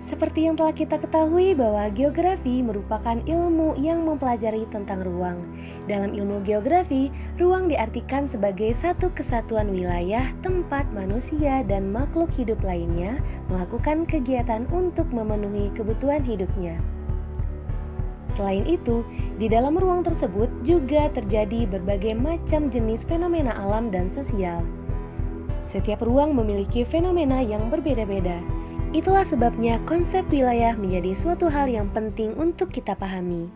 Seperti yang telah kita ketahui bahwa geografi merupakan ilmu yang mempelajari tentang ruang. Dalam ilmu geografi, ruang diartikan sebagai satu kesatuan wilayah tempat manusia dan makhluk hidup lainnya melakukan kegiatan untuk memenuhi kebutuhan hidupnya. Selain itu, di dalam ruang tersebut juga terjadi berbagai macam jenis fenomena alam dan sosial. Setiap ruang memiliki fenomena yang berbeda-beda. Itulah sebabnya konsep wilayah menjadi suatu hal yang penting untuk kita pahami.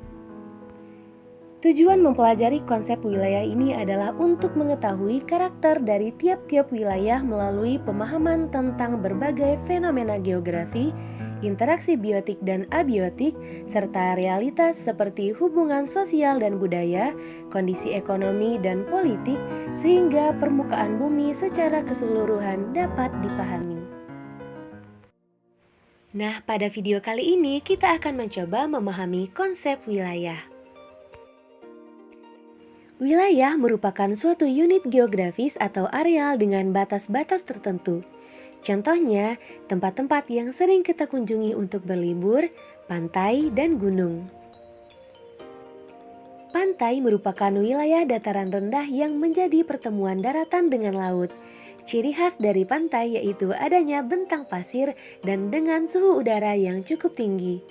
Tujuan mempelajari konsep wilayah ini adalah untuk mengetahui karakter dari tiap-tiap wilayah melalui pemahaman tentang berbagai fenomena geografi, interaksi biotik dan abiotik, serta realitas seperti hubungan sosial dan budaya, kondisi ekonomi dan politik, sehingga permukaan bumi secara keseluruhan dapat dipahami. Nah, pada video kali ini kita akan mencoba memahami konsep wilayah. Wilayah merupakan suatu unit geografis atau areal dengan batas-batas tertentu. Contohnya, tempat-tempat yang sering kita kunjungi untuk berlibur, pantai, dan gunung. Pantai merupakan wilayah dataran rendah yang menjadi pertemuan daratan dengan laut. Ciri khas dari pantai yaitu adanya bentang pasir dan dengan suhu udara yang cukup tinggi.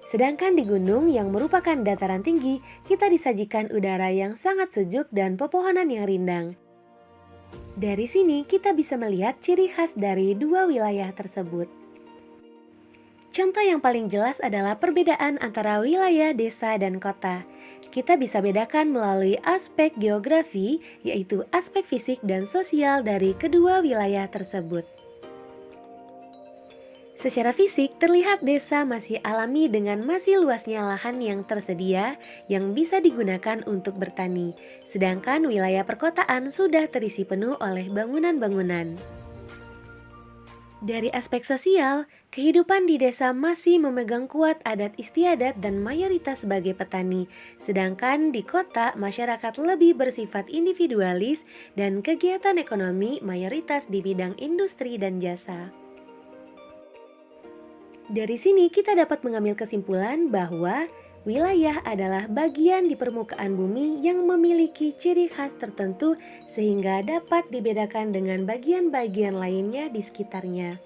Sedangkan di gunung yang merupakan dataran tinggi, kita disajikan udara yang sangat sejuk dan pepohonan yang rindang. Dari sini kita bisa melihat ciri khas dari dua wilayah tersebut. Contoh yang paling jelas adalah perbedaan antara wilayah desa dan kota. Kita bisa bedakan melalui aspek geografi, yaitu aspek fisik dan sosial dari kedua wilayah tersebut. Secara fisik, terlihat desa masih alami dengan masih luasnya lahan yang tersedia yang bisa digunakan untuk bertani, sedangkan wilayah perkotaan sudah terisi penuh oleh bangunan-bangunan. Dari aspek sosial, kehidupan di desa masih memegang kuat adat istiadat dan mayoritas sebagai petani, sedangkan di kota masyarakat lebih bersifat individualis dan kegiatan ekonomi mayoritas di bidang industri dan jasa. Dari sini kita dapat mengambil kesimpulan bahwa wilayah adalah bagian di permukaan bumi yang memiliki ciri khas tertentu sehingga dapat dibedakan dengan bagian-bagian lainnya di sekitarnya.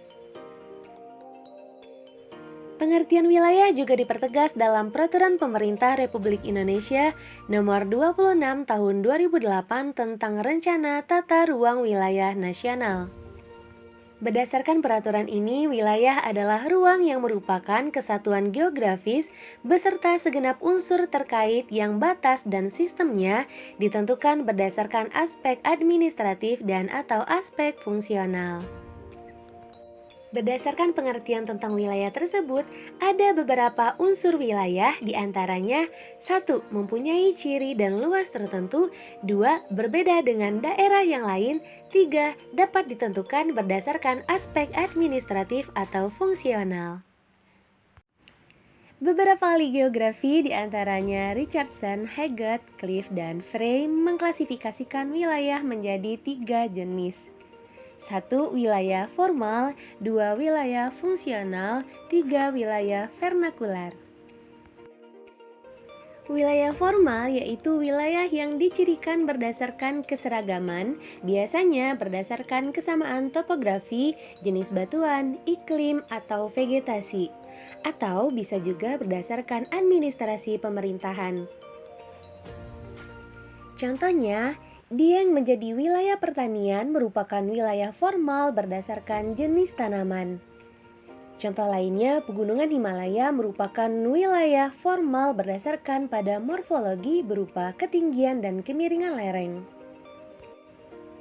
Pengertian wilayah juga dipertegas dalam Peraturan Pemerintah Republik Indonesia Nomor 26 Tahun 2008 tentang Rencana Tata Ruang Wilayah Nasional. Berdasarkan peraturan ini, wilayah adalah ruang yang merupakan kesatuan geografis beserta segenap unsur terkait yang batas dan sistemnya ditentukan berdasarkan aspek administratif dan atau aspek fungsional. Berdasarkan pengertian tentang wilayah tersebut, ada beberapa unsur wilayah diantaranya 1. Mempunyai ciri dan luas tertentu 2. Berbeda dengan daerah yang lain 3. Dapat ditentukan berdasarkan aspek administratif atau fungsional. Beberapa ahli geografi diantaranya Richardson, Haggett, Cliff, dan Frey mengklasifikasikan wilayah menjadi 3 jenis. 1. Wilayah formal 2. Wilayah fungsional 3. Wilayah vernakular. Wilayah formal yaitu wilayah yang dicirikan berdasarkan keseragaman, biasanya berdasarkan kesamaan topografi, jenis batuan, iklim, atau vegetasi, atau bisa juga berdasarkan administrasi pemerintahan. Contohnya, Dieng menjadi wilayah pertanian merupakan wilayah formal berdasarkan jenis tanaman. Contoh lainnya, Pegunungan Himalaya merupakan wilayah formal berdasarkan pada morfologi berupa ketinggian dan kemiringan lereng.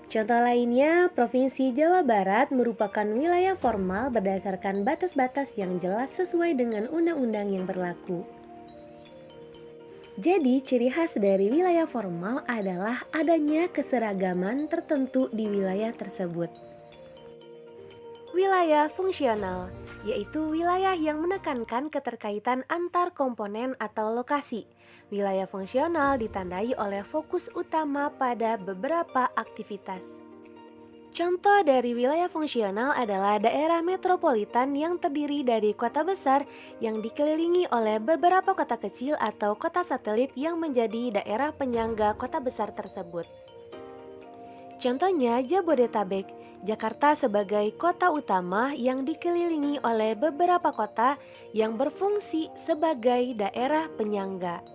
Contoh lainnya, Provinsi Jawa Barat merupakan wilayah formal berdasarkan batas-batas yang jelas sesuai dengan undang-undang yang berlaku. Jadi, ciri khas dari wilayah formal adalah adanya keseragaman tertentu di wilayah tersebut. Wilayah fungsional, yaitu wilayah yang menekankan keterkaitan antar komponen atau lokasi. Wilayah fungsional ditandai oleh fokus utama pada beberapa aktivitas. Contoh dari wilayah fungsional adalah daerah metropolitan yang terdiri dari kota besar yang dikelilingi oleh beberapa kota kecil atau kota satelit yang menjadi daerah penyangga kota besar tersebut. Contohnya Jabodetabek, Jakarta sebagai kota utama yang dikelilingi oleh beberapa kota yang berfungsi sebagai daerah penyangga.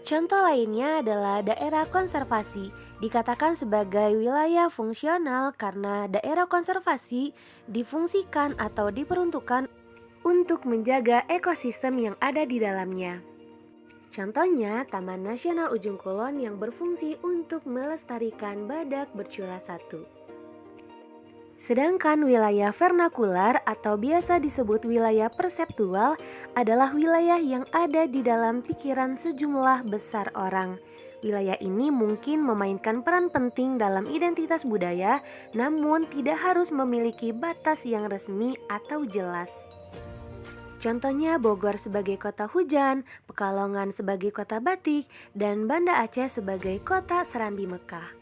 Contoh lainnya adalah daerah konservasi, dikatakan sebagai wilayah fungsional karena daerah konservasi difungsikan atau diperuntukkan untuk menjaga ekosistem yang ada di dalamnya. Contohnya, Taman Nasional Ujung Kulon yang berfungsi untuk melestarikan badak bercula satu. Sedangkan wilayah vernakular atau biasa disebut wilayah perseptual adalah wilayah yang ada di dalam pikiran sejumlah besar orang. Wilayah ini mungkin memainkan peran penting dalam identitas budaya, namun tidak harus memiliki batas yang resmi atau jelas. Contohnya Bogor sebagai kota hujan, Pekalongan sebagai kota batik, dan Banda Aceh sebagai kota Serambi Mekah.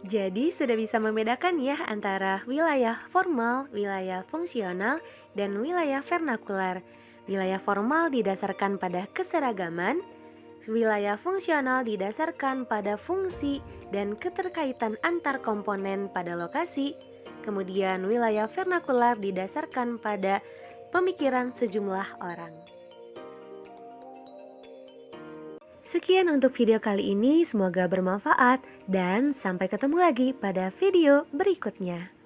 Jadi sudah bisa membedakan ya antara wilayah formal, wilayah fungsional, dan wilayah vernakular. Wilayah formal didasarkan pada keseragaman, wilayah fungsional didasarkan pada fungsi dan keterkaitan antar komponen pada lokasi. Kemudian wilayah vernakular didasarkan pada pemikiran sejumlah orang. Sekian untuk video kali ini, semoga bermanfaat dan sampai ketemu lagi pada video berikutnya.